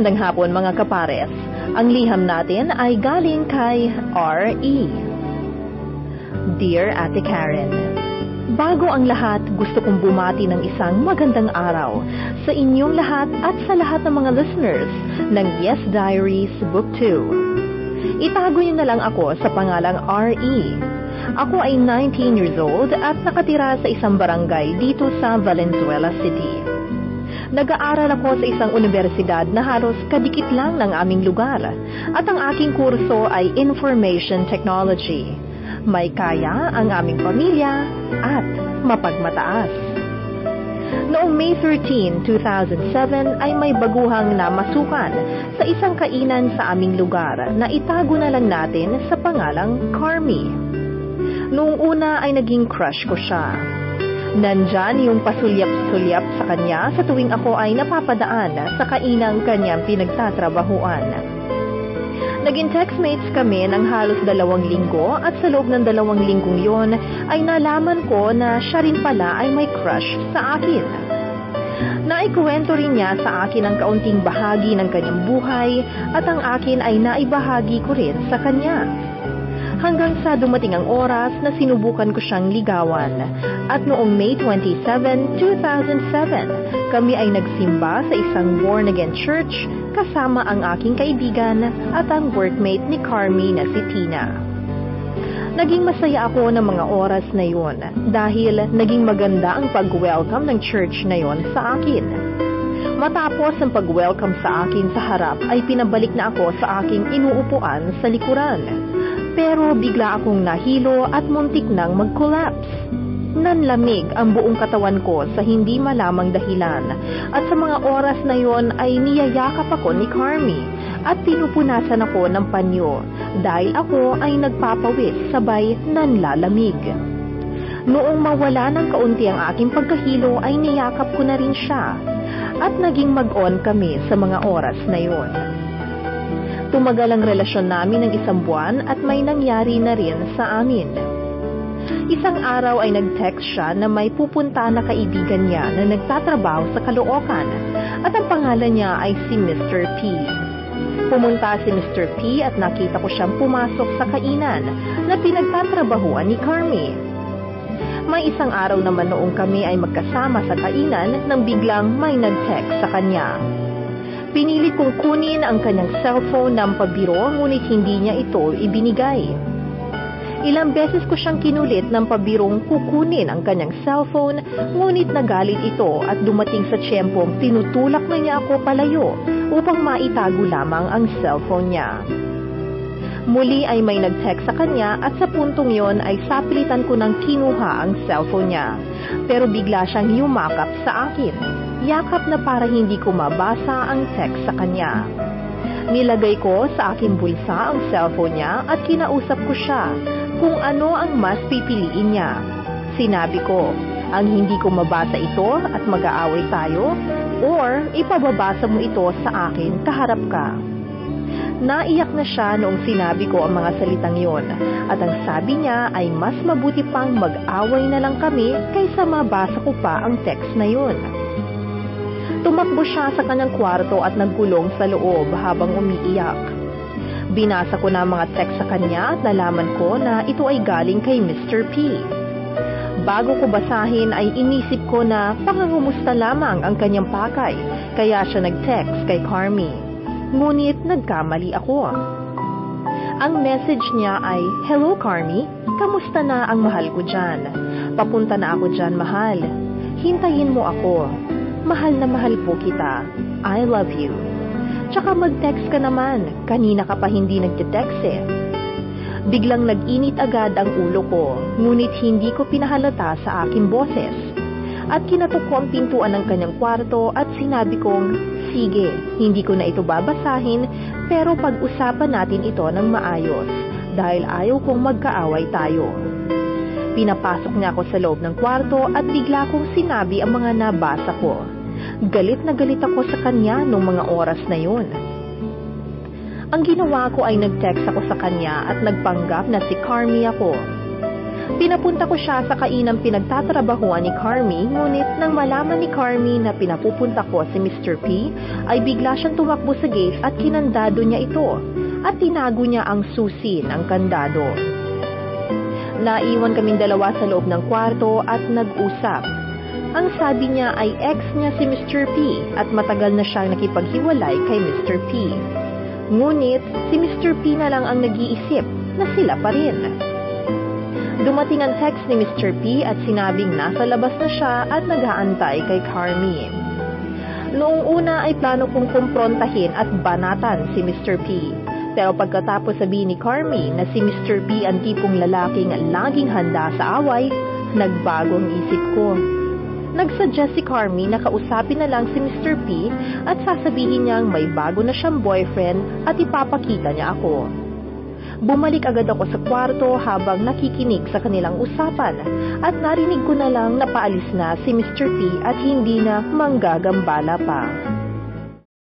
Magandang hapon mga kapares. Ang liham natin ay galing kay R.E. Dear Ate Karen, bago ang lahat, gusto kong bumati ng isang magandang araw sa inyong lahat at sa lahat ng mga listeners ng Yes Diaries Book 2. Itago niyo na lang ako sa pangalang R.E. Ako ay 19 years old at nakatira sa isang barangay dito sa Valenzuela City. Nag-aaral ako sa isang universidad na halos kadikit lang ng aming lugar at ang aking kurso ay Information Technology. May kaya ang aming pamilya at mapagmataas. Noong May 13, 2007 ay may baguhang namasukan sa isang kainan sa aming lugar na itago na lang natin sa pangalang Carmi. Noong una ay naging crush ko siya. Nandyan yung pasulyap-sulyap sa kanya sa tuwing ako ay napapadaan sa kainang kanyang pinagtatrabahuan. Naging textmates kami ng halos 2 linggo at sa loob ng 2 linggong yon ay nalaman ko na siya rin pala ay may crush sa akin. Naikuwento rin niya sa akin ang kaunting bahagi ng kanyang buhay at ang akin ay naibahagi ko rin sa kanya. Hanggang sa dumating ang oras na sinubukan ko siyang ligawan. At noong May 27, 2007, kami ay nagsimba sa isang born-again church kasama ang aking kaibigan at ang workmate ni Carmi na si Tina. Naging masaya ako ng mga oras na yun dahil naging maganda ang pag-welcome ng church na yun sa akin. Matapos ang pag-welcome sa akin sa harap ay pinabalik na ako sa aking inuupuan sa likuran. Pero bigla akong nahilo at muntik nang mag-collapse. Nanlamig ang buong katawan ko sa hindi malamang dahilan at sa mga oras na yon ay niyayakap ako ni Carmi at pinupunasan ako ng panyo dahil ako ay nagpapawis sabay nanlalamig. Noong mawala ng kaunti ang aking pagkahilo ay niyakap ko na rin siya at naging mag-on kami sa mga oras na yon. Tumagal ang relasyon namin ng 1 buwan at may nangyari na rin sa amin. Isang araw ay nag-text siya na may pupunta na kaibigan niya na nagtatrabaho sa Caloocan at ang pangalan niya ay si Mr. P. Pumunta si Mr. P at nakita ko siyang pumasok sa kainan na pinagtatrabahuan ni Carmi. May isang araw naman noong kami ay magkasama sa kainan nang biglang may nag-text sa kanya. Pinilit kong kunin ang kanyang cellphone ng pabiro ngunit hindi niya ito ibinigay. Ilang beses ko siyang kinulit ng pabirong kukunin ang kanyang cellphone ngunit nagalit ito at dumating sa tiyempong tinutulak na niya ako palayo upang maitago lamang ang cellphone niya. Muli ay may nag-text sa kanya at sa puntong yon ay sapilitan ko ng kinuha ang cellphone niya. Pero bigla siyang yumakap sa akin. Yakap na para hindi ko mabasa ang text sa kanya. Nilagay ko sa aking bulsa ang cellphone niya at kinausap ko siya kung ano ang mas pipiliin niya. Sinabi ko, ang hindi ko mabasa ito at mag-aaway tayo or ipababasa mo ito sa akin kaharap ka. Naiyak na siya noong sinabi ko ang mga salitang yon at ang sabi niya ay mas mabuti pang mag-away na lang kami kaysa mabasa ko pa ang text na yon. Tumakbo siya sa kanyang kwarto at nagkulong sa loob habang umiiyak. Binasa ko na ang mga text sa kanya at nalaman ko na ito ay galing kay Mr. P. Bago ko basahin ay inisip ko na pangangumusta lamang ang kanyang pakay, kaya siya nag-text kay Carmi. Ngunit nagkamali ako. Ang message niya ay, "Hello Carmi, kamusta na ang mahal ko dyan? Papunta na ako dyan, mahal. Hintayin mo ako. Mahal na mahal po kita. I love you." Tsaka mag-text ka naman. Kanina ka pa hindi nagte-text eh. Biglang nag-init agad ang ulo ko, ngunit hindi ko pinahalata sa aking boses. At kinatok ko ang pintuan ng kanyang kwarto at sinabi kong, "Sige, hindi ko na ito babasahin, pero pag-usapan natin ito ng maayos, dahil ayaw kong magkaaway tayo." Pinapasok niya ako sa loob ng kwarto at bigla kong sinabi ang mga nabasa ko. Galit na galit ako sa kanya nung mga oras na yun. Ang ginawa ko ay nag-text ako sa kanya at nagpanggap na si Carmi ako. Pinapunta ko siya sa kainang pinagtatrabahuan ni Carmi, ngunit nang malaman ni Carmi na pinapupunta ko si Mr. P, ay bigla siyang tumakbo sa gate at kinandado niya ito at tinago niya ang susi ng kandado. Naiwan kaming dalawa sa loob ng kwarto at nag-usap. Ang sabi niya ay ex niya si Mr. P at matagal na siyang nakipaghiwalay kay Mr. P. Ngunit si Mr. P na lang ang nag-iisip na sila pa rin. Dumating ang text ni Mr. P at sinabing nasa labas na siya at nag-aantay kay Carmi. Noong una ay plano kong kumprontahin at banatan si Mr. P. Pero pagkatapos sabihin ni Carmi na si Mr. P ang tipong lalaking laging handa sa away, nagbago ang isip ko. Nagsuggest si Carmi na kausapin na lang si Mr. P at sasabihin niyang may bago na siyang boyfriend at ipapakita niya ako. Bumalik agad ako sa kwarto habang nakikinig sa kanilang usapan at narinig ko na lang na paalis na si Mr. P at hindi na manggagambala pa.